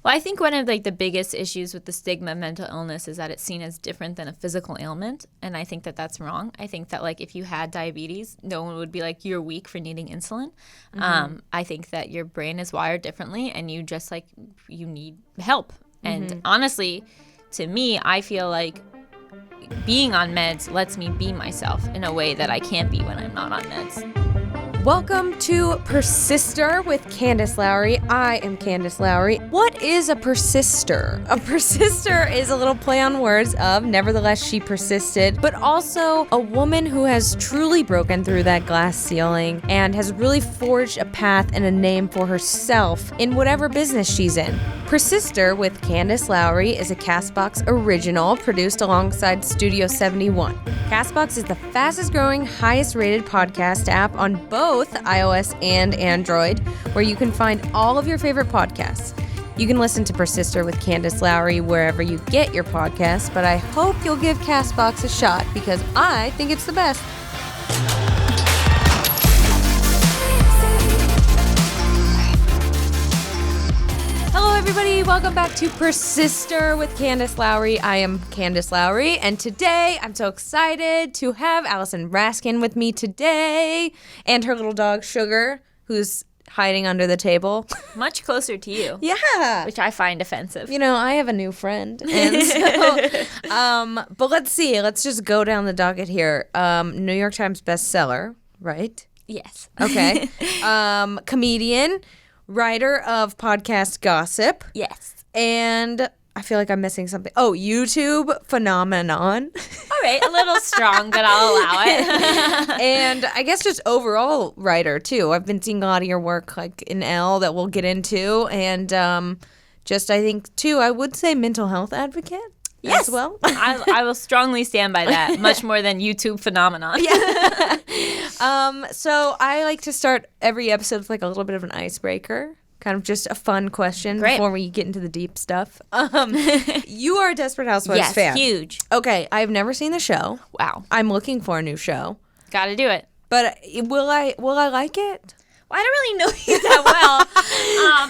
Well, I think one of like the biggest issues with the stigma of mental illness is that it's seen as different than a physical ailment, and I think that that's wrong. I think that like if you had diabetes, no one would be like you're weak for needing insulin. I think that your brain is wired differently, and you just like you need help. And honestly, to me, I feel like being on meds lets me be myself in a way that I can't be when I'm not on meds. Welcome to Persister with Candace Lowry. I am Candace Lowry. What is a persister? A persister is a little play on words of nevertheless she persisted, but also a woman who has truly broken through that glass ceiling and has really forged a path and a name for herself in whatever business she's in. Persister with Candace Lowry is a CastBox original produced alongside Studio 71. CastBox is the fastest growing, highest rated podcast app on both iOS and Android, where you can find all of your favorite podcasts. You can listen to Persister with Candace Lowry wherever you get your podcasts, but I hope you'll give CastBox a shot because I think it's the best. Hello, everybody. Welcome back to Persister with Candace Lowry. I am Candace Lowry, and today I'm so excited to have Allison Raskin with me today, and her little dog, Sugar, who's hiding under the table. Much closer to you. Yeah. Which I find offensive. You know, I have a new friend, and so, but let's see. Let's just go down the docket here. New York Times bestseller, right? Yes. Okay. Comedian. Writer of podcast Gossip. Yes. And I feel like I'm missing something. Oh, YouTube phenomenon. All right, a little strong, but I'll allow it. And I guess just overall writer, too. I've been seeing a lot of your work like in Elle that we'll get into. And just I think, too, I would say mental health advocate. Yes. As well. I will strongly stand by that, much more than YouTube phenomenon. Yeah. So I like to start every episode with like a little bit of an icebreaker, kind of just a fun question before we get into the deep stuff. You are a Desperate Housewives fan. Yes, huge. Okay, I've never seen the show. Wow. I'm looking for a new show. Got to do it. But will I like it? Well, I don't really know you that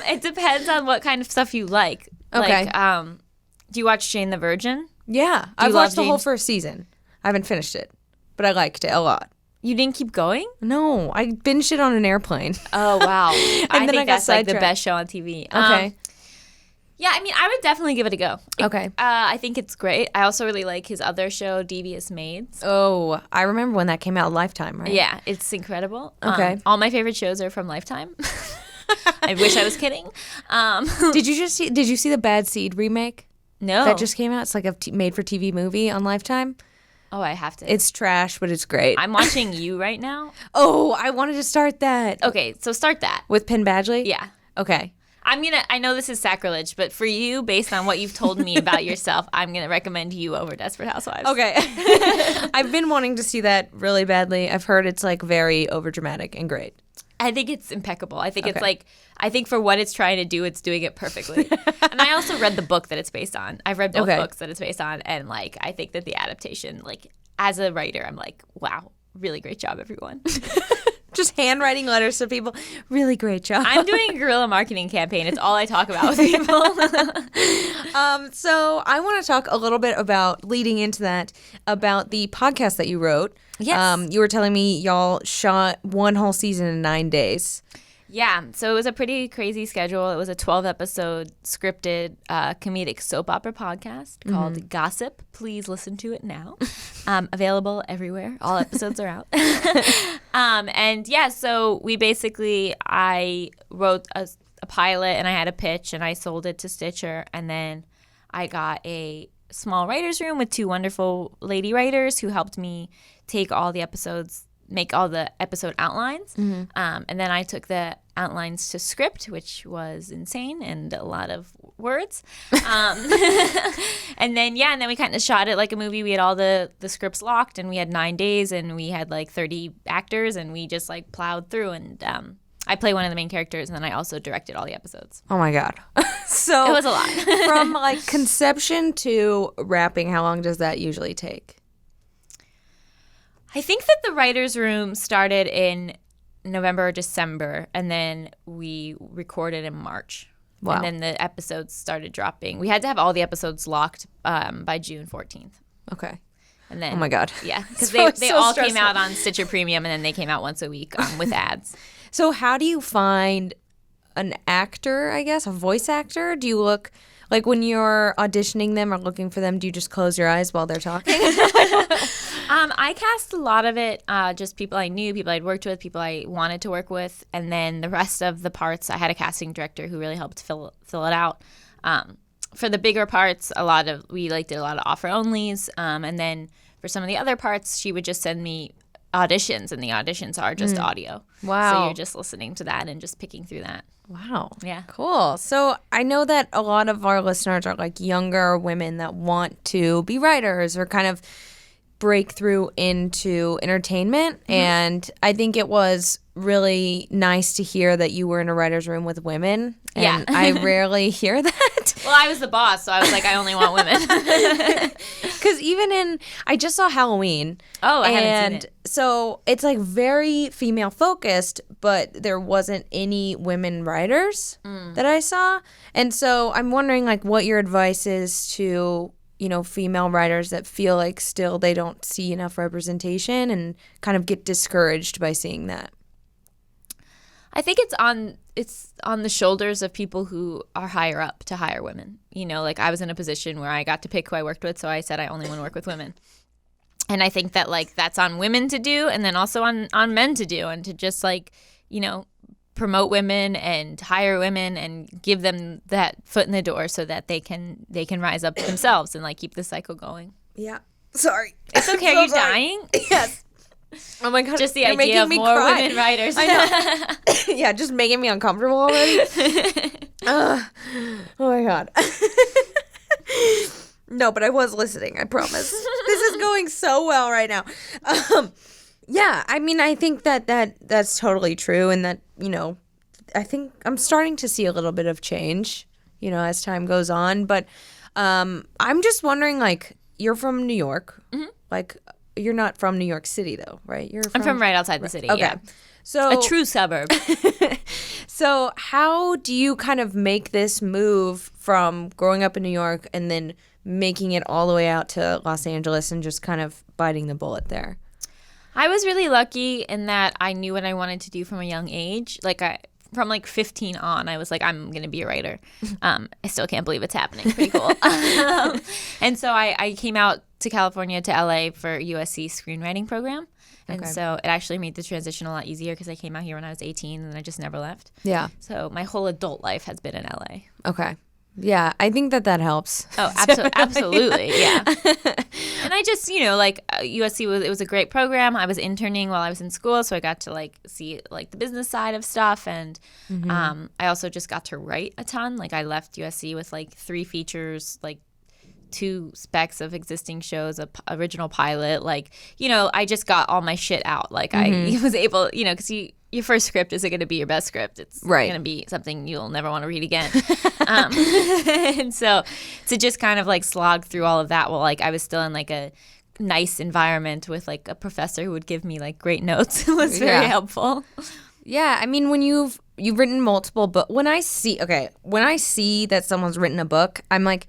well. It depends on what kind of stuff you like. Okay. Like, do you watch Jane the Virgin? Yeah. I've watched the whole first season. I haven't finished it, but I liked it a lot. You didn't keep going? No, I binged it on an airplane. Oh, wow. I think that's like the sidetracked. best show on TV. Okay. Yeah, I mean, I would definitely give it a go. Okay. I think it's great. I also really like his other show, Devious Maids. Oh, I remember when that came out, Lifetime, right? Yeah, it's incredible. Okay. All my favorite shows are from Lifetime. I wish I was kidding. Did you see the Bad Seed remake? No. That just came out. It's like a made-for-TV movie on Lifetime. Oh, I have to. It's trash, but it's great. I'm watching You right now. Oh, I wanted to start that. Okay, so start that. With Penn Badgley? Yeah. Okay. I know this is sacrilege, but for you, based on what you've told me about yourself, I'm going to recommend You over Desperate Housewives. Okay. I've been wanting to see that really badly. I've heard it's like very overdramatic and great. I think it's impeccable. I think it's like, I think for what it's trying to do, it's doing it perfectly. And I also read the book that it's based on. I've read both books that it's based on. And like, I think that the adaptation, like as a writer, I'm like, wow, really great job, everyone. Just handwriting letters to people. Really great job. I'm doing a guerrilla marketing campaign. It's all I talk about with people. So I want to talk a little bit about, leading into that, about the podcast that you wrote. Yes. You were telling me y'all shot one whole season in 9 days. Yeah, so it was a pretty crazy schedule. It was a 12-episode scripted comedic soap opera podcast called Gossip. Please listen to it now. Available everywhere. All episodes are out. And yeah, so I wrote a pilot and I had a pitch and I sold it to Stitcher. And then I got a small writer's room with two wonderful lady writers who helped me take all the episodes, make all the episode outlines. And then I took the outlines to script, which was insane and a lot of words. And then we kind of shot it like a movie. We had all the scripts locked and we had 9 days and we had like 30 actors and we just like plowed through and I play one of the main characters and then I also directed all the episodes. Oh my God. So it was a lot. From like conception to wrapping, how long does that usually take? I think that the writer's room started in November or December, and then we recorded in March. Wow. And then the episodes started dropping. We had to have all the episodes locked by June 14th. Okay. And then, oh my God. Yeah, because So they so all stressful. came out on Stitcher Premium, and then they came out once a week with ads. So how do you find an actor, I guess, a voice actor? Do you look, like when you're auditioning them or looking for them, do you just close your eyes while they're talking? I cast a lot of it, just people I knew, people I'd worked with, people I wanted to work with, and then the rest of the parts, I had a casting director who really helped fill it out. For the bigger parts, we did a lot of offer onlys, and then for some of the other parts, she would just send me auditions, and the auditions are just audio. Wow. So you're just listening to that and just picking through that. Wow. Yeah. Cool. So I know that a lot of our listeners are like younger women that want to be writers or kind of break through into entertainment. And I think it was really nice to hear that you were in a writer's room with women. And Yeah. I rarely hear that. Well, I was the boss, so I was like, I only want women. Because I just saw Halloween. Oh, I haven't seen it. So it's like very female focused, but there wasn't any women writers that I saw. And so I'm wondering like what your advice is to, female writers that feel like still they don't see enough representation and kind of get discouraged by seeing that. I think it's on the shoulders of people who are higher up to hire women. Like I was in a position where I got to pick who I worked with, so I said I only want to work with women. And I think that like that's on women to do, and then also on men to do, and to just like, promote women and hire women and give them that foot in the door so that they can rise up themselves and like keep the cycle going. Yeah. Sorry. It's okay. Are you dying? Yes. Oh my God. Just the you're idea making of me more cry. women writers. I know. Yeah, just making me uncomfortable already. Oh my God. No, but I was listening, I promise. This is going so well right now. Yeah, I mean, I think that's totally true, and that, I think I'm starting to see a little bit of change, as time goes on. But I'm just wondering, like, you're from New York. Mm-hmm. Like, you're not from New York City, though, right? I'm from right outside the city, okay. yeah. So A true suburb. So how do you kind of make this move from growing up in New York and then making it all the way out to Los Angeles and just kind of biting the bullet there? I was really lucky in that I knew what I wanted to do from a young age. From 15 on, I was like, I'm going to be a writer. I still can't believe it's happening. Pretty cool. And so I came out to California, to LA for USC screenwriting program. And so it actually made the transition a lot easier because I came out here when I was 18 and I just never left. Yeah. So my whole adult life has been in LA. Okay. Yeah, I think that helps. Oh, absolutely, yeah. And I just, USC was a great program. I was interning while I was in school, so I got to see the business side of stuff, and I also just got to write a ton. I left USC with 3 features, 2 specs of existing shows, a original pilot. I just got all my shit out. I was able, because your first script isn't going to be your best script. It's going to be something you'll never want to read again. And so to just kind of slog through all of that while I was still in a nice environment with a professor who would give me great notes was very helpful. Yeah, I mean, when you've written multiple books, when I see that someone's written a book, I'm like,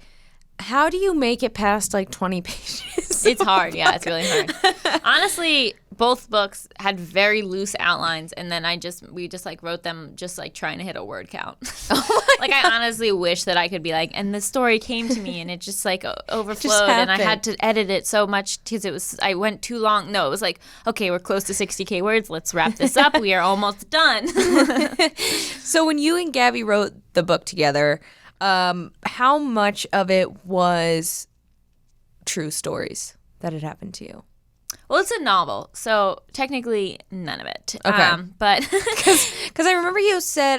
how do you make it past 20 pages? It's hard. Yeah, it's really hard. Honestly, both books had very loose outlines, and then we just wrote them just trying to hit a word count. I honestly wish that I could be and the story came to me and it just overflowed, and I had to edit it so much because I went too long. No, it was okay, we're close to 60K words. Let's wrap this up. We are almost done. So when you and Gabby wrote the book together, how much of it was true stories that had happened to you? Well, it's a novel, so technically none of it. Okay. But because I remember I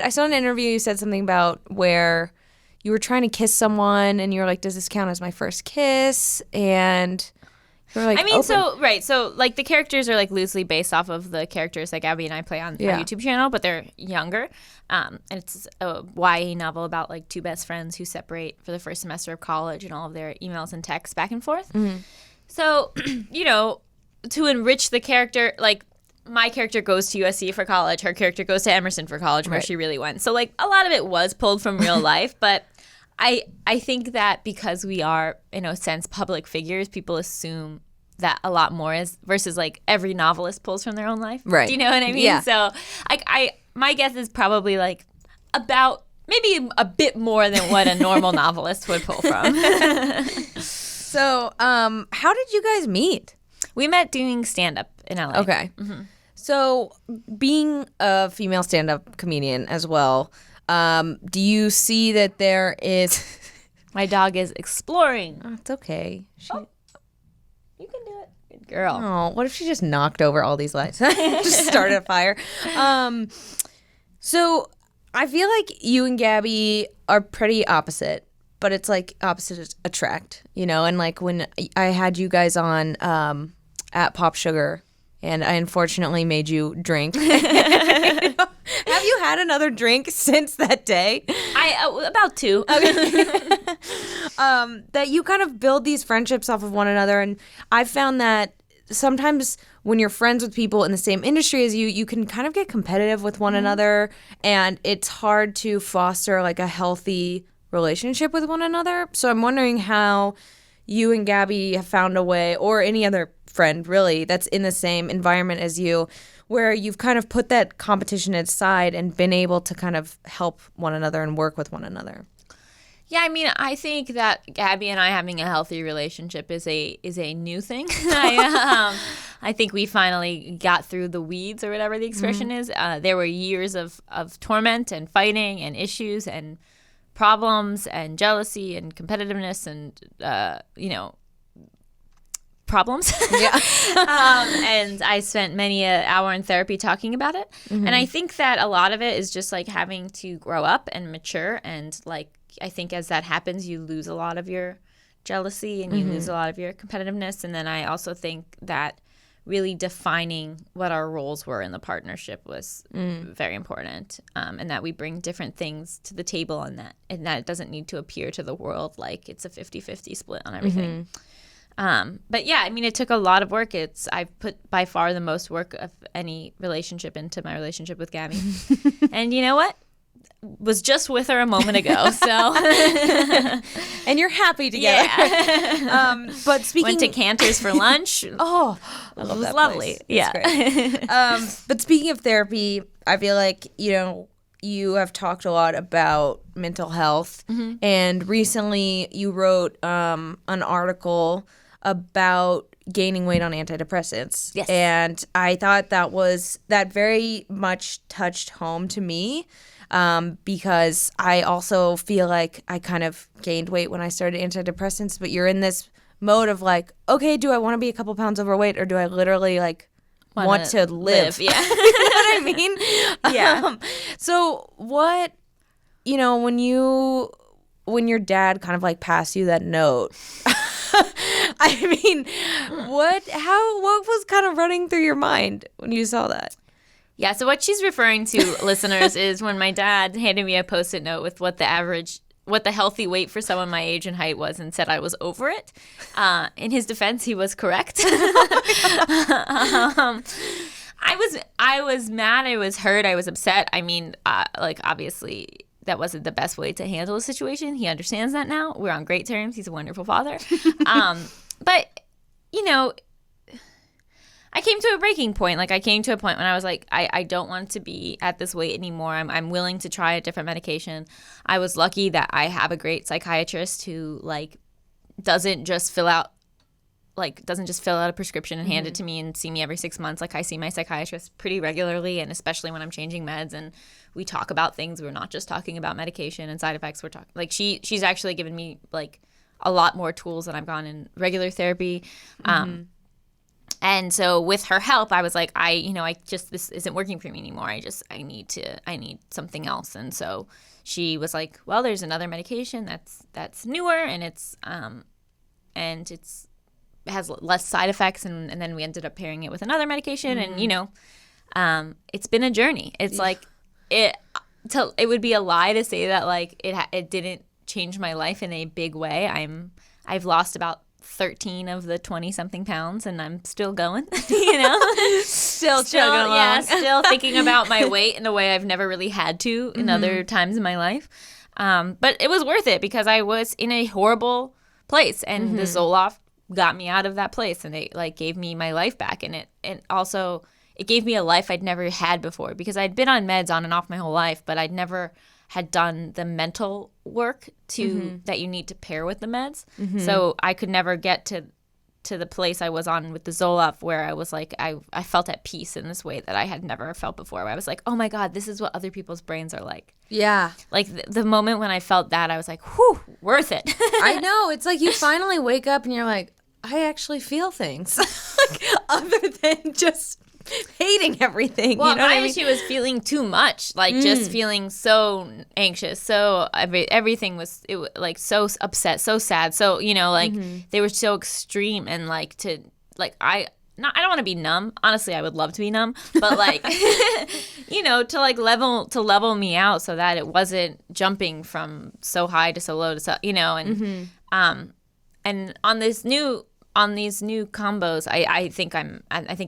saw an interview, you said something about where you were trying to kiss someone and you were like, does this count as my first kiss? And you were I mean, open. So the characters are loosely based off of the characters that Gabby and I play on our YouTube channel, but they're younger. And it's a YA novel about 2 best friends who separate for the first semester of college and all of their emails and texts back and forth. Mm-hmm. So, to enrich the character, my character goes to USC for college. Her character goes to Emerson for college, where Right. she really went. So, like, a lot of it was pulled from real life. But I think that because we are, in a sense, public figures, people assume that a lot more is versus, like, every novelist pulls from their own life. Right. Do you know what I mean? Yeah. So, my guess is probably, like, about maybe a bit more than what a normal novelist would pull from. So, how did you guys meet? We met doing stand-up in LA. Okay. So, being a female stand-up comedian as well, do you see that there is... My dog is exploring. Oh, it's okay. You can do it. Good girl. Oh, what if she just knocked over all these lights? Just started a fire. So, I feel like you and Gabby are pretty opposite, but it's like opposites attract, you know? And like when I had you guys on at Pop Sugar, and I unfortunately made you drink. Have you had another drink since that day? About 2. That you kind of build these friendships off of one another. And I've found that sometimes when you're friends with people in the same industry as you can kind of get competitive with one another. And it's hard to foster like a healthy relationship with one another. So I'm wondering how you and Gabby have found a way, or any other friend really that's in the same environment as you, where you've kind of put that competition aside and been able to kind of help one another and work with one another. Yeah, I mean, I think that Gabby and I having a healthy relationship is a new thing. I think we finally got through the weeds, or whatever the expression is. There were years of torment and fighting and issues and problems and jealousy and competitiveness and problems. Yeah. And I spent many an hour in therapy talking about it. And I think that a lot of it is just like having to grow up and mature. And like, I think as that happens, you lose a lot of your jealousy and you lose a lot of your competitiveness. And then I also think that really defining what our roles were in the partnership was very important, and that we bring different things to the table, and that it doesn't need to appear to the world like it's a 50-50 split on everything. But yeah, I mean, it took a lot of work. I've put by far the most work of any relationship into my relationship with Gabby. And you know what? Was just with her a moment ago, so And you're happy together. yeah. But speaking Went to Cantor's for lunch. Oh, I It love was that lovely. place. Yeah. It's great. But speaking of therapy, I feel like, you have talked a lot about mental health. And recently you wrote an article about gaining weight on antidepressants. Yes. And I thought that very much touched home to me. Because I also feel like I kind of gained weight when I started antidepressants, but you're in this mode of like, okay, do I want to be a couple pounds overweight, or do I literally like want to live? Yeah. You know what I mean? Yeah. So what, when your dad kind of like passed you that note, I mean, what was kind of running through your mind when you saw that? Yeah, so what she's referring to, listeners, is when my dad handed me a Post-it note with what the healthy weight for someone my age and height was, and said I was over it. In his defense, he was correct. I was mad, I was hurt, I was upset. I mean, obviously that wasn't the best way to handle a situation. He understands that now. We're on great terms. He's a wonderful father. But, I came to a breaking point. Like, I came to a point when I was like, I don't want to be at this weight anymore. I'm willing to try a different medication. I was lucky that I have a great psychiatrist who, like, doesn't just fill out a prescription and hand it to me and see me every 6 months. Like, I see my psychiatrist pretty regularly, and especially when I'm changing meds, and we talk about things. We're not just talking about medication and side effects. We're talking, like, she's actually given me, like, a lot more tools than I've gone in regular therapy. And so with her help, I was like, this isn't working for me anymore. I need something else. And so she was like, well, there's another medication that's newer, and it has less side effects. And then we ended up pairing it with another medication. And, it's been a journey. It's like, it would be a lie to say that, like, it didn't change my life in a big way. I've lost about 13 of the 20-something pounds, and I'm still going, you know? Still chugging along. Yeah, still thinking about my weight in a way I've never really had to in other times in my life. But it was worth it because I was in a horrible place, and the Zoloft got me out of that place, and it like gave me my life back, and it also gave me a life I'd never had before because I'd been on meds on and off my whole life, but I'd never had done the mental work that you need to pair with the meds. So I could never get to the place I was on with the Zoloft where I was like, I felt at peace in this way that I had never felt before, where I was like, oh my God, this is what other people's brains are like. Yeah. Like the moment when I felt that, I was like, whew, worth it. I know. It's like you finally wake up and you're like, I actually feel things. Like, other than just hating everything. Well, you know what my I mean? issue was feeling too much, like just feeling so anxious, so everything was like so upset, so sad, so like they were so extreme, and like I don't want to be numb. Honestly, I would love to be numb, but like to like level me out so that it wasn't jumping from so high to so low to so and on these new combos, I think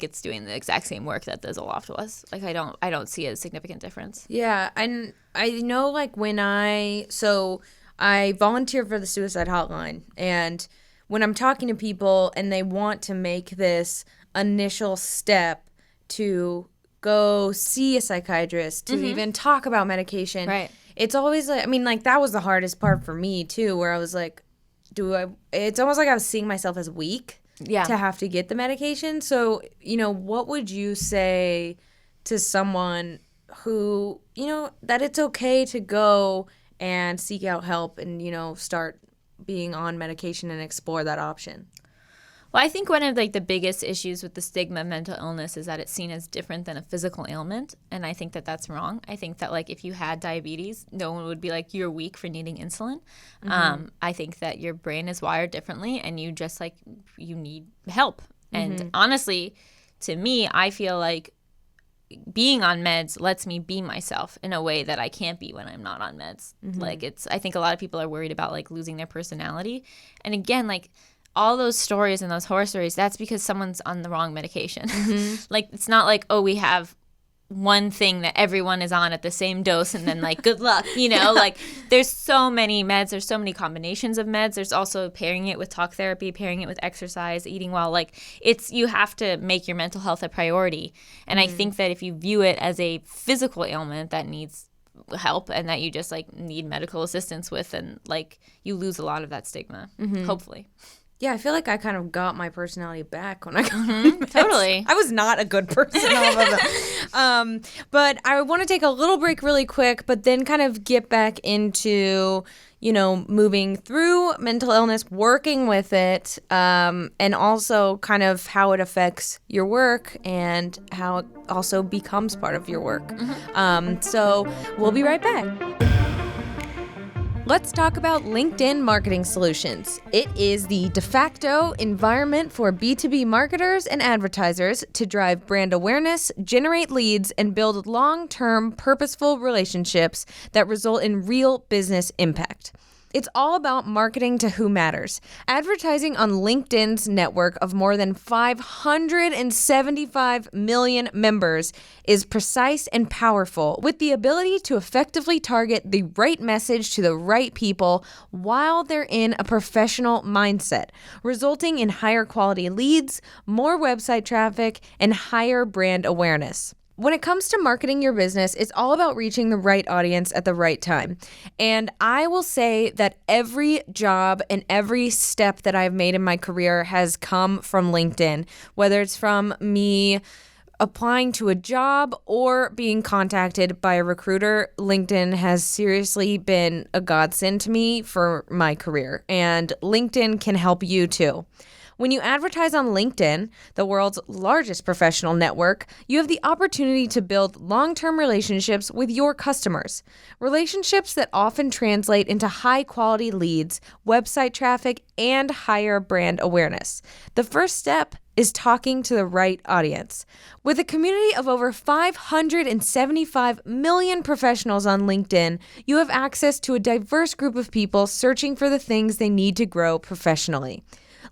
it's doing the exact same work that the Zoloft was. Like I don't see a significant difference. Yeah, and I know like when I volunteer for the suicide hotline, and when I'm talking to people and they want to make this initial step to go see a psychiatrist, to even talk about medication, right? It's always like, I mean, like that was the hardest part for me too, where I was like, it's almost like I was seeing myself as weak to have to get the medication. So, what would you say to someone who, that it's okay to go and seek out help and, start being on medication and explore that option? Well, I think one of like the biggest issues with the stigma of mental illness is that it's seen as different than a physical ailment, and I think that that's wrong. I think that like if you had diabetes, no one would be like, you're weak for needing insulin. I think that your brain is wired differently, and you just like you need help. And honestly, to me, I feel like being on meds lets me be myself in a way that I can't be when I'm not on meds. Like I think a lot of people are worried about like losing their personality, and again, like all those stories and those horror stories, that's because someone's on the wrong medication. Like, it's not like, oh, we have one thing that everyone is on at the same dose and then, like, good luck, Like, there's so many meds. There's so many combinations of meds. There's also pairing it with talk therapy, pairing it with exercise, eating well. Like, you have to make your mental health a priority. And I think that if you view it as a physical ailment that needs help and that you just, like, need medical assistance with, and, like, you lose a lot of that stigma, hopefully. Yeah, I feel like I kind of got my personality back when I got Totally. I was not a good person. But I want to take a little break really quick, but then kind of get back into, moving through mental illness, working with it, and also kind of how it affects your work and how it also becomes part of your work. So we'll be right back. Let's talk about LinkedIn Marketing Solutions. It is the de facto environment for B2B marketers and advertisers to drive brand awareness, generate leads, and build long-term, purposeful relationships that result in real business impact. It's all about marketing to who matters. Advertising on LinkedIn's network of more than 575 million members is precise and powerful, with the ability to effectively target the right message to the right people while they're in a professional mindset, resulting in higher quality leads, more website traffic, and higher brand awareness. When it comes to marketing your business, it's all about reaching the right audience at the right time. And I will say that every job and every step that I've made in my career has come from LinkedIn, whether it's from me applying to a job or being contacted by a recruiter. LinkedIn has seriously been a godsend to me for my career, and LinkedIn can help you too. When you advertise on LinkedIn, the world's largest professional network, you have the opportunity to build long-term relationships with your customers. Relationships that often translate into high-quality leads, website traffic, and higher brand awareness. The first step is talking to the right audience. With a community of over 575 million professionals on LinkedIn, you have access to a diverse group of people searching for the things they need to grow professionally.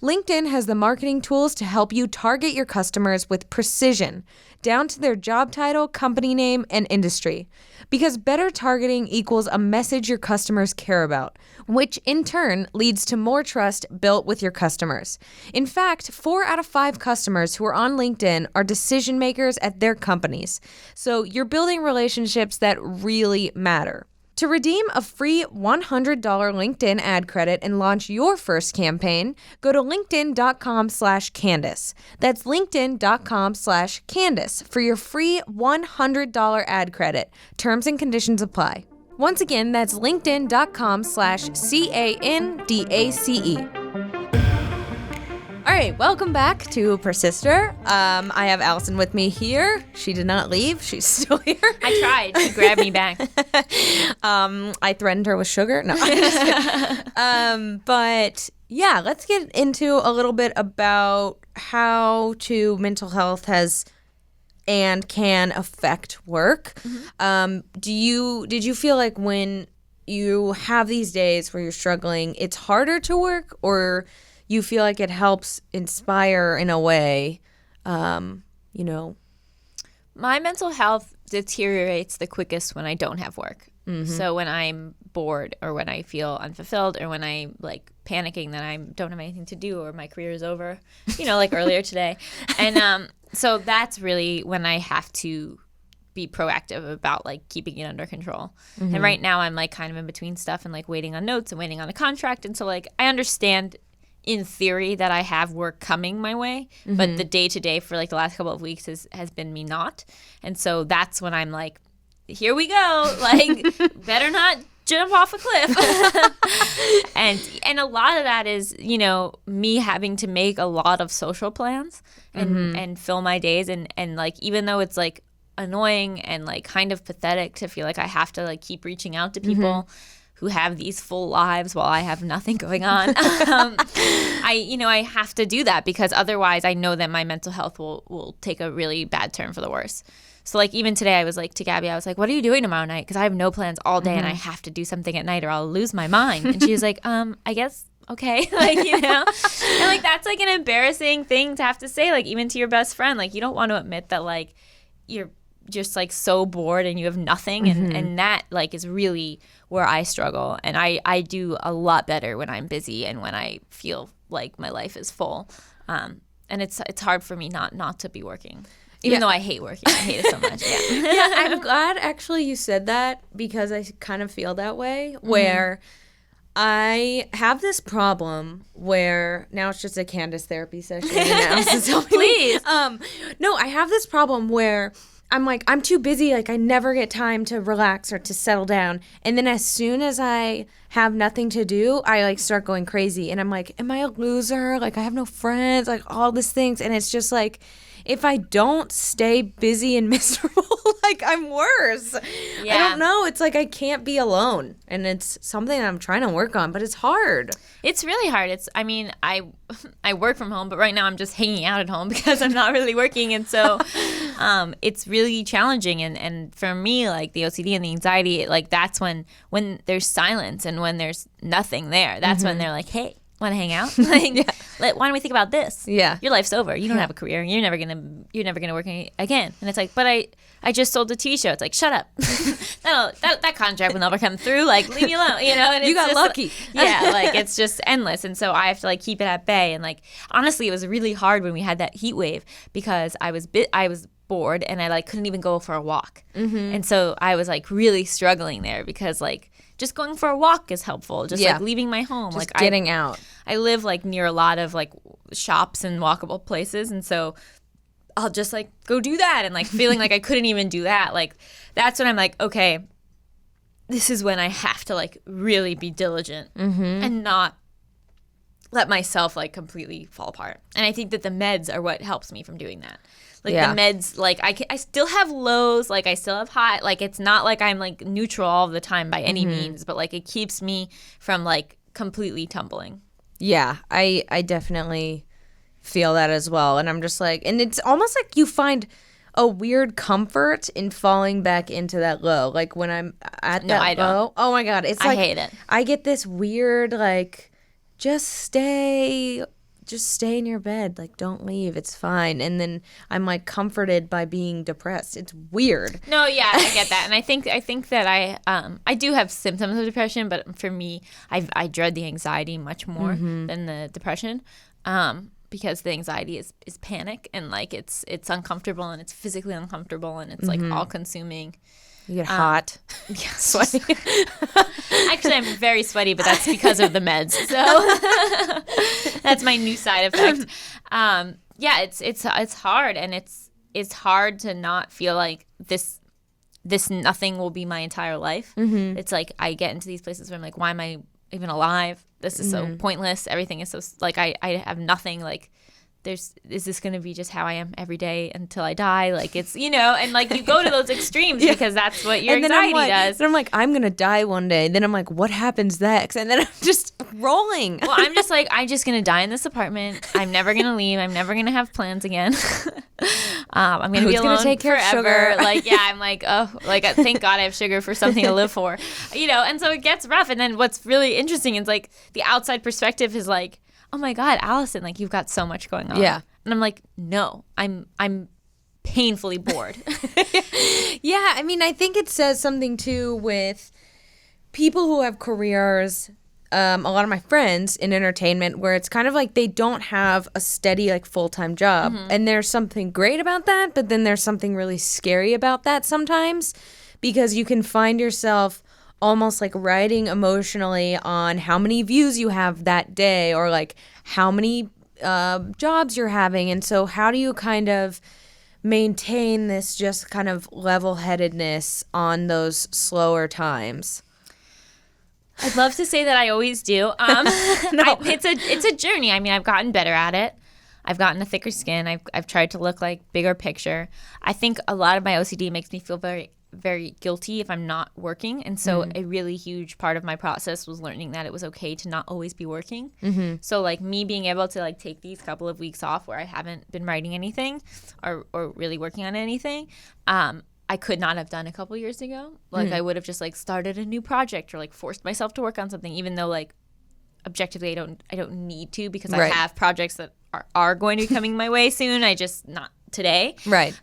LinkedIn has the marketing tools to help you target your customers with precision, down to their job title, company name, and industry. Because better targeting equals a message your customers care about, which in turn leads to more trust built with your customers. In fact, 4 out of 5 customers who are on LinkedIn are decision makers at their companies. So you're building relationships that really matter. To redeem a free $100 LinkedIn ad credit and launch your first campaign, go to linkedin.com/Candace. That's linkedin.com/Candace for your free $100 ad credit. Terms and conditions apply. Once again, that's linkedin.com/CANDACE. All right, welcome back to Persister. I have Allison with me here. She did not leave. She's still here. I tried. She grabbed me back. I threatened her with sugar. No. But yeah, let's get into a little bit about how mental health has and can affect work. Did you feel like when you have these days where you're struggling, it's harder to work, or you feel like it helps inspire in a way, My mental health deteriorates the quickest when I don't have work. So when I'm bored, or when I feel unfulfilled, or when I'm like panicking that I don't have anything to do, or my career is over, like earlier today. And so that's really when I have to be proactive about like keeping it under control. And right now I'm like kind of in between stuff and like waiting on notes and waiting on a contract. And so like I understand in theory that I have work coming my way, but the day-to-day for like the last couple of weeks has been me not. And so that's when I'm like, here we go, like better not jump off a cliff. and a lot of that is, me having to make a lot of social plans and fill my days, and like even though it's like annoying and like kind of pathetic to feel like I have to like keep reaching out to people who have these full lives while I have nothing going on. I have to do that, because otherwise I know that my mental health will take a really bad turn for the worse. So like even today I was like to Gabby, I was like, what are you doing tomorrow night? Because I have no plans all day and I have to do something at night or I'll lose my mind. And she was like, I guess, okay. And like that's like an embarrassing thing to have to say, like even to your best friend. Like you don't want to admit that like you're just like so bored and you have nothing, and that like is really where I struggle. And I do a lot better when I'm busy and when I feel like my life is full, and it's hard for me not to be working, even though I hate working. I hate it so much. Yeah, I'm glad actually you said that, because I kind of feel that way, where I have this problem where now it's just a Candace therapy session. Please. No, I have this problem where I'm like, I'm too busy. Like, I never get time to relax or to settle down. And then as soon as I have nothing to do, I like start going crazy. And I'm like, am I a loser? Like, I have no friends, like all these things. And it's just like, if I don't stay busy and miserable, like I'm worse. Yeah. I don't know. It's like I can't be alone. And it's something I'm trying to work on, but it's hard. It's really hard. I work from home, but right now I'm just hanging out at home because I'm not really working. And so it's really challenging. And for me, like the OCD and the anxiety, like that's when there's silence and when there's nothing there, that's when they're like, hey, want to hang out? Like, why don't we think about this? Yeah. Your life's over. You don't have a career. You're never gonna work again. And it's like, but I just sold a TV show. It's like, shut up. that contract will never come through. Like, leave me alone. And you got just, lucky. Yeah, like it's just endless. And so I have to like keep it at bay. And like honestly, it was really hard when we had that heat wave, because I was bored and I like couldn't even go for a walk. And so I was like really struggling there, because like just going for a walk is helpful. Just like leaving my home, just like getting out. I live like near a lot of like shops and walkable places, and so I'll just like go do that, and like feeling like I couldn't even do that. Like that's when I'm like, okay, this is when I have to like really be diligent and not let myself like completely fall apart. And I think that the meds are what helps me from doing that. Like the meds, like I still have lows, like I still have high, like it's not like I'm like neutral all the time by any means, but like it keeps me from like completely tumbling. Yeah, I definitely feel that as well. And I'm just like, and it's almost like you find a weird comfort in falling back into that low. Like when I'm at that low, oh my God, it's like, I hate it. I get this weird like, just stay just stay in your bed. Like, don't leave. It's fine. And then I'm like comforted by being depressed. It's weird. No, yeah, I get that. And I think that I do have symptoms of depression, but for me, I dread the anxiety much more than the depression. Because the anxiety is panic, and like it's uncomfortable, and it's physically uncomfortable, and it's like all consuming. You get hot. Yeah, sweaty. Actually, I'm very sweaty, but that's because of the meds. So that's my new side effect. Yeah, it's hard, and it's hard to not feel like this nothing will be my entire life. It's like I get into these places where I'm like, why am I even alive? This is so pointless. Everything is so like I have nothing. Like is this going to be just how I am every day until I die? Like it's, and like you go to those extremes because that's what your anxiety does. Then I'm like, I'm going to die one day. Then I'm like, what happens next? And then I'm just rolling. Well, I'm just like, I'm just going to die in this apartment. I'm never going to leave. I'm never going to have plans again. I'm going to be alone take care forever. of sugar? Like, yeah, I'm like, oh, like thank God I have sugar for something to live for, and so it gets rough. And then what's really interesting is like the outside perspective is like, oh my God, Allison, like you've got so much going on. Yeah. And I'm like, no, I'm painfully bored. Yeah, I mean, I think it says something too with people who have careers, a lot of my friends in entertainment, where it's kind of like they don't have a steady, like, full-time job. And there's something great about that, but then there's something really scary about that sometimes, because you can find yourself almost like riding emotionally on how many views you have that day, or like how many jobs you're having. And so how do you kind of maintain this just kind of level-headedness on those slower times? I'd love to say that I always do. No. It's a journey. I mean, I've gotten better at it. I've gotten a thicker skin. I've tried to look like bigger picture. I think a lot of my OCD makes me feel very, very guilty if I'm not working. And so a really huge part of my process was learning that it was okay to not always be working. So like me being able to like take these couple of weeks off where I haven't been writing anything or really working on anything, I could not have done a couple years ago. Like I would have just like started a new project or like forced myself to work on something, even though like objectively I don't need to, because I have projects that are going to be coming my way soon. I just not today. Right.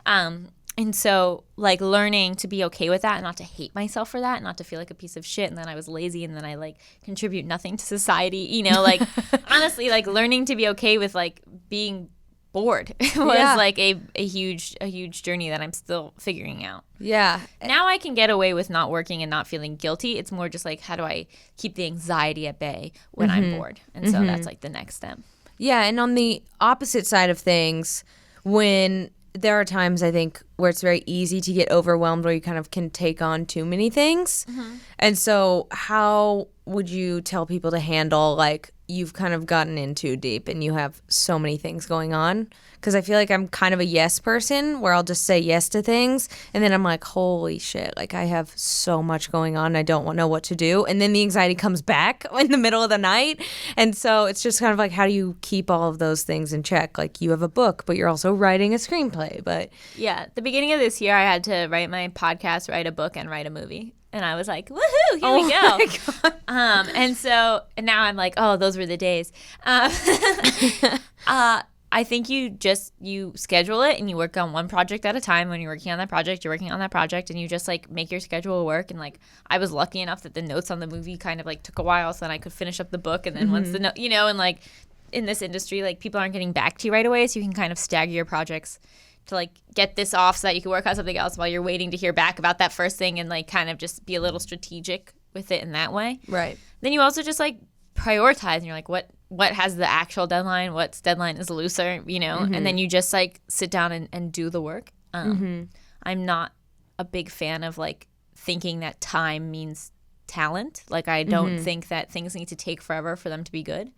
And so, like, learning to be okay with that and not to hate myself for that, not to feel like a piece of shit and then I was lazy and then I, like, contribute nothing to society, like, honestly, like, learning to be okay with, like, being bored was, like, a huge journey that I'm still figuring out. Yeah. Now I can get away with not working and not feeling guilty. It's more just, like, how do I keep the anxiety at bay when I'm bored? And so that's, like, the next step. Yeah, and on the opposite side of things, when there are times, I think, where it's very easy to get overwhelmed, where you kind of can take on too many things. And so how would you tell people to handle, like, you've kind of gotten in too deep and you have so many things going on? Because I feel like I'm kind of a yes person, where I'll just say yes to things, and then I'm like, holy shit, like I have so much going on, I don't know what to do. And then the anxiety comes back in the middle of the night. And so it's just kind of like, how do you keep all of those things in check? Like, you have a book, but you're also writing a screenplay. But yeah, at the beginning of this year, I had to write my podcast, write a book, and write a movie. And I was like, woohoo, here we go. And now I'm like, oh, those were the days. I think you schedule it and you work on one project at a time. When you're working on that project, you're working on that project, and you just like make your schedule work. And like, I was lucky enough that the notes on the movie kind of like took a while, so then I could finish up the book. And then once the note, and like in this industry, like people aren't getting back to you right away, so you can kind of stagger your projects to like get this off so that you can work on something else while you're waiting to hear back about that first thing, and like kind of just be a little strategic with it in that way. Right. Then you also just like prioritize, and you're like, what has the actual deadline, what's deadline is looser, and then you just like sit down and do the work. I'm not a big fan of like thinking that time means talent. Like I don't think that things need to take forever for them to be good.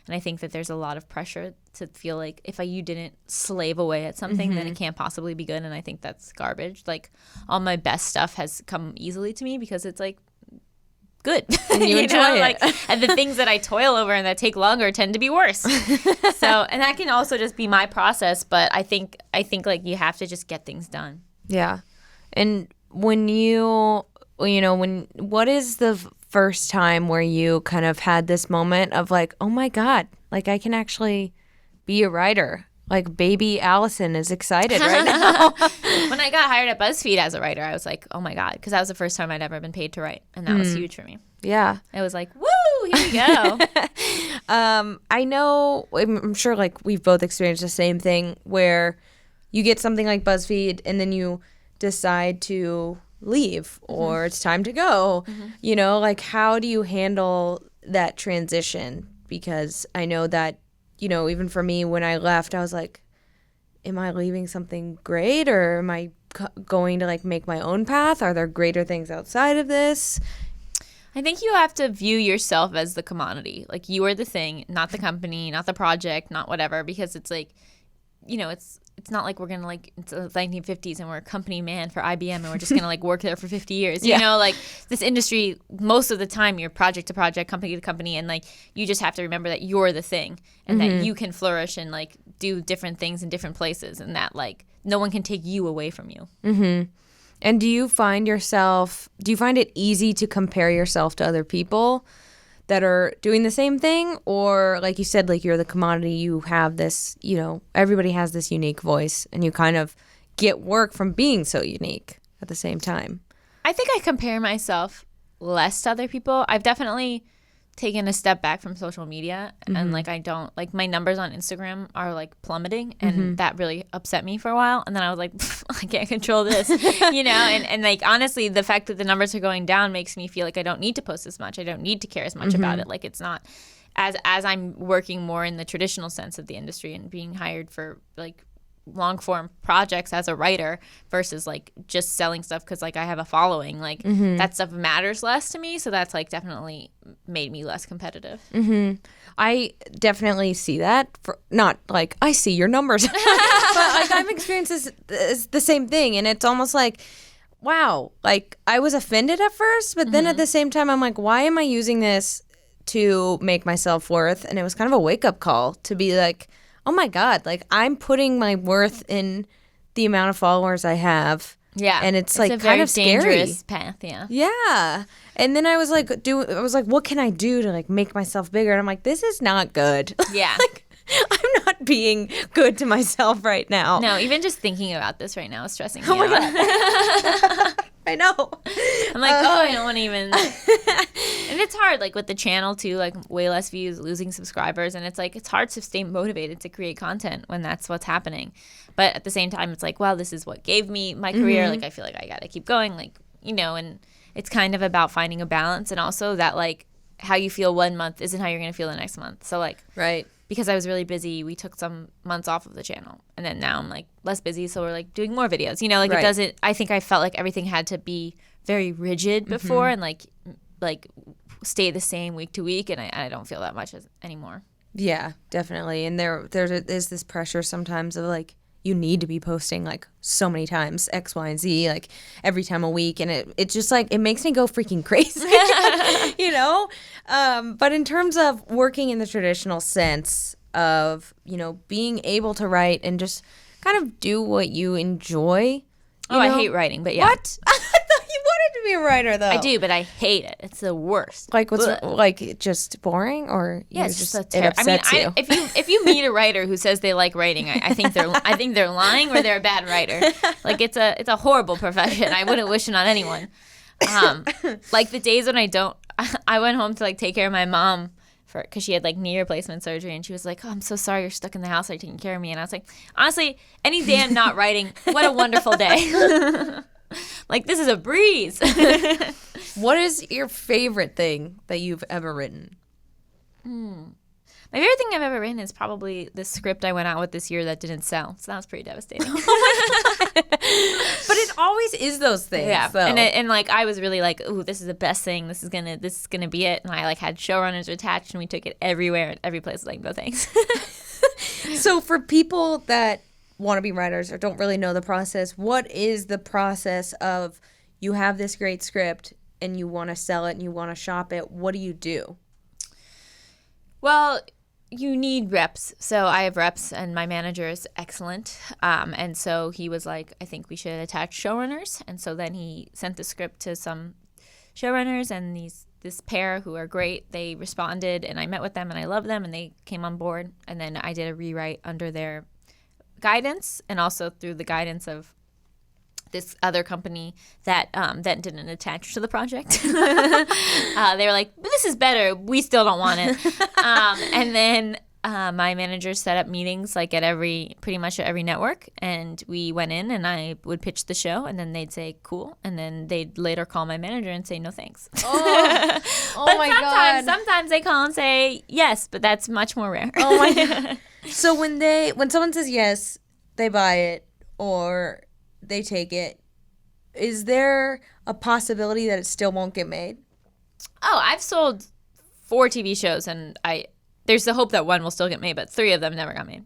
And I think that there's a lot of pressure to feel like if you didn't slave away at something, then it can't possibly be good. And I think that's garbage. Like all my best stuff has come easily to me because it's like good. And you enjoy it. Like, and the things that I toil over and that take longer tend to be worse. So, and that can also just be my process. But I think like you have to just get things done. Yeah. And when what is the first time where you kind of had this moment of like, oh my God, like I can actually be a writer? Like baby Allison is excited right now. When I got hired at BuzzFeed as a writer, I was like, oh my God, because that was the first time I'd ever been paid to write. And that was huge for me. Yeah. It was like, woo, here we go. I know, I'm sure like we've both experienced the same thing where you get something like BuzzFeed and then you decide to leave or it's time to go. You know, like how do you handle that transition? Because I know that, you know, even for me, when I left, I was like, am I leaving something great or am I going to like make my own path? Are there greater things outside of this? I think you have to view yourself as the commodity. Like you are the thing, not the company, not the project, not whatever, because it's like, you know, it's not like we're going to like, it's the 1950s and we're a company man for IBM and we're just going to like work there for 50 years. You know, like this industry, most of the time you're project to project, company to company. And like, you just have to remember that you're the thing and that you can flourish and like do different things in different places and that like no one can take you away from you. And do you find it easy to compare yourself to other people that are doing the same thing? Or like you said, like you're the commodity, you have this, you know, everybody has this unique voice and you kind of get work from being so unique at the same time. I think I compare myself less to other people. I've definitely taken a step back from social media and like I don't like my numbers on Instagram are like plummeting and that really upset me for a while and then I was like I can't control this you know and like honestly the fact that the numbers are going down makes me feel like I don't need to post as much. I don't need to care as much about it. Like it's not as I'm working more in the traditional sense of the industry and being hired for like long form projects as a writer versus like just selling stuff because like I have a following, like that stuff matters less to me, so that's like definitely made me less competitive. I definitely see that. For not like I see your numbers but like I've experienced this the same thing and it's almost like wow, like I was offended at first but then at the same time I'm like why am I using this to make my self-worth? And it was kind of a wake-up call to be like oh my God, like I'm putting my worth in the amount of followers I have. Yeah. And it's like a kind of scary. dangerous path, yeah. Yeah. And then I was like, what can I do to like make myself bigger? And I'm like, this is not good. Yeah. Like, I'm not being good to myself right now. No, even just thinking about this right now is stressing me Oh my out. God. I know. I'm like, I don't want to even. And it's hard, like with the channel too, like way less views, losing subscribers. And it's like, it's hard to stay motivated to create content when that's what's happening. But at the same time, it's like, wow, this is what gave me my career. Like, I feel like I got to keep going, like, you know, and it's kind of about finding a balance. And also that like how you feel one month isn't how you're going to feel the next month. So like, right. Because I was really busy, we took some months off of the channel. And then now I'm like less busy, so we're like doing more videos. You know, like it doesn't, I think I felt like everything had to be very rigid before and like stay the same week to week. And I don't feel that much anymore. Yeah, definitely. And there is this pressure sometimes of like, you need to be posting like so many times, X, Y, and Z, like every time a week. And it's just like, it makes me go freaking crazy, you know? But in terms of working in the traditional sense of, you know, being able to write and just kind of do what you enjoy. You know? I hate writing, but yeah. What? I thought you wanted to be a writer though. I do, but I hate it. It's the worst. Like what's like just boring or yeah, it's just it upsets you? If you meet a writer who says they like writing, I think they're lying or they're a bad writer. Like it's a horrible profession. I wouldn't wish it on anyone. Like the days when I went home to like take care of my mom because she had like knee replacement surgery and she was like, oh, I'm so sorry you're stuck in the house, are you taking care of me? And I was like, honestly, any day I'm not writing, what a wonderful day. Like this is a breeze. What is your favorite thing that you've ever written? My favorite thing I've ever written is probably the script I went out with this year that didn't sell. So that was pretty devastating. But it always is those things. Yeah, though. And like I was really like, ooh, this is the best thing. This is gonna be it. And I like had showrunners attached, and we took it everywhere. And every place was like, no thanks. So for people that want to be writers or don't really know the process, what is the process of you have this great script and you want to sell it and you want to shop it? What do you do? Well, you need reps. So I have reps and my manager is excellent. And so he was like, I think we should attach showrunners. And so then he sent the script to some showrunners and this pair who are great. They responded, and I met with them, and I love them, and they came on board. And then I did a rewrite under their guidance, and also through the guidance of this other company that didn't attach to the project. They were like, but this is better. We still don't want it. And then my manager set up meetings like at pretty much at every network, and we went in and I would pitch the show, and then they'd say cool, and then they'd later call my manager and say no thanks. Oh But my God. sometimes they call and say yes, but that's much more rare. Oh my God. So when someone says yes, they buy it or they take it, is there a possibility that it still won't get made? Oh, I've sold 4 TV shows, and there's the hope that one will still get made, but 3 of them never got made.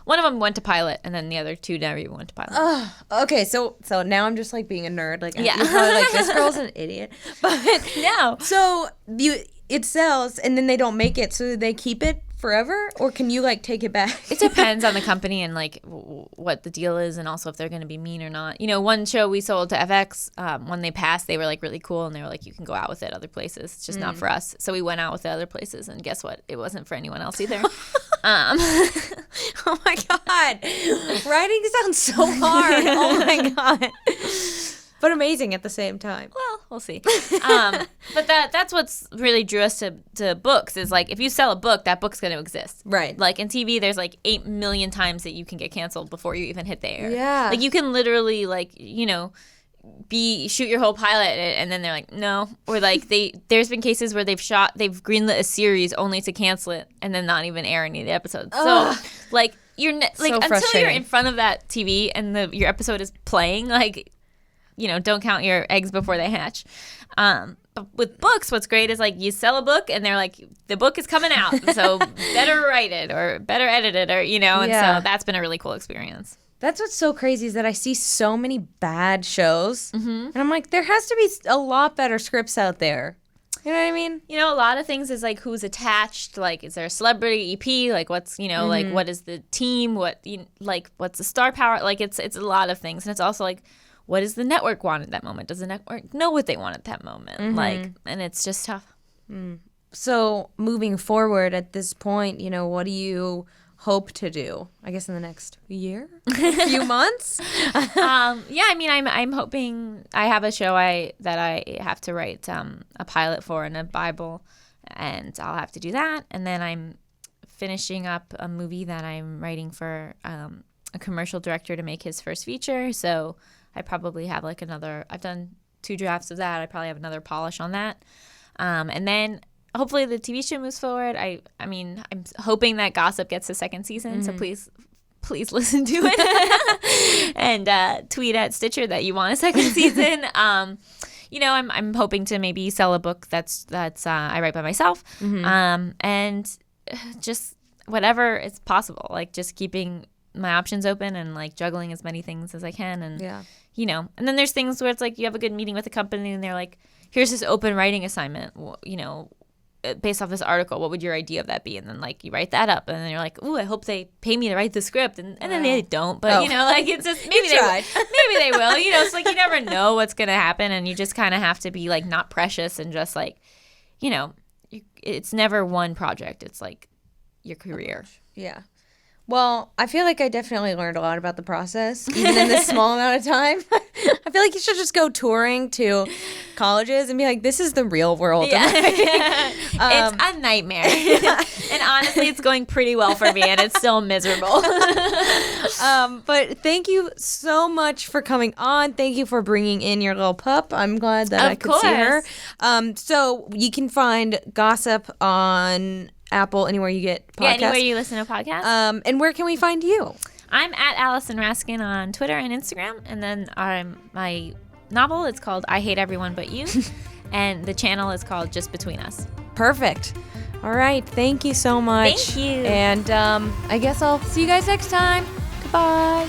One of them went to pilot, and then the other 2 never even went to pilot. Okay, so now I'm just like being a nerd. Like, Yeah. I'm probably like, this girl's an idiot. But No. So it sells, and then they don't make it, so they keep it forever, or can you like take it back? It depends on the company and like what the deal is, and also if they're going to be mean or not. You know, one show we sold to FX, when they passed, they were like really cool, and they were like, you can go out with it other places. It's just not for us. So we went out with it other places, and guess what? It wasn't for anyone else either. Oh my God. Writing sounds so hard. Oh my God. But amazing at the same time. Well, we'll see. But that's what's really drew us to books is like if you sell a book, that book's going to exist. Right. Like in TV, there's like 8 million times that you can get canceled before you even hit the air. Yeah. Like you can literally like, you know, shoot your whole pilot and then they're like, no. Or like there's been cases where they've greenlit a series only to cancel it and then not even air any of the episodes. Ugh. So like until you're frustrating. in front of that TV and your episode is playing, like, you know, don't count your eggs before they hatch. But with books, what's great is like you sell a book and they're like, the book is coming out, so better write it or better edit it, or, you know, and Yeah. so that's been a really cool experience. That's what's so crazy is that I see so many bad shows, Mm-hmm. and I'm like, there has to be a lot better scripts out there. You know what I mean? You know, a lot of things is like who's attached, like is there a celebrity EP, like what's, you know, like what is the team, what's the star power, like it's a lot of things, and it's also like, what does the network want at that moment? Does the network know what they want at that moment? Like, and it's just tough. So moving forward at this point, you know, what do you hope to do? I guess in the next year, few months. Yeah, I mean, I'm hoping I have a show that I have to write a pilot for and a Bible, and I'll have to do that. And then I'm finishing up a movie that I'm writing for a commercial director to make his first feature. So I probably have like I've done 2 drafts of that. I probably have another polish on that. And then hopefully the TV show moves forward. I mean, I'm hoping that Gossip gets a 2nd season. So please listen to it and tweet at Stitcher that you want a 2nd season. You know, I'm hoping to maybe sell a book that's I write by myself. And just whatever is possible, like just keeping my options open and like juggling as many things as I can. And, you know, and then there's things where it's like you have a good meeting with a company and they're like, here's this open writing assignment, you know, based off this article, what would your idea of that be? And then like you write that up and then you're like, ooh, I hope they pay me to write the script. And then they don't, but you know, like it's just, maybe they will, you know, it's like you never know what's going to happen. And you just kind of have to be like not precious and just like, you know, it's never one project. It's like your career. Yeah. Well, I feel like I definitely learned a lot about the process, even in this small amount of time. I feel like you should just go touring to colleges and be like, this is the real world. Yeah. It's a nightmare. And honestly, it's going pretty well for me, and it's still miserable. But thank you so much for coming on. Thank you for bringing in your little pup. I'm glad that I could see her. So you can find Gossip on Apple, anywhere you get podcasts. Yeah, anywhere you listen to podcasts. And where can we find you? I'm at Allison Raskin on Twitter and Instagram. And then my novel is called I Hate Everyone But You. And the channel is called Just Between Us. Perfect. All right. Thank you so much. Thank you. And I guess I'll see you guys next time. Goodbye.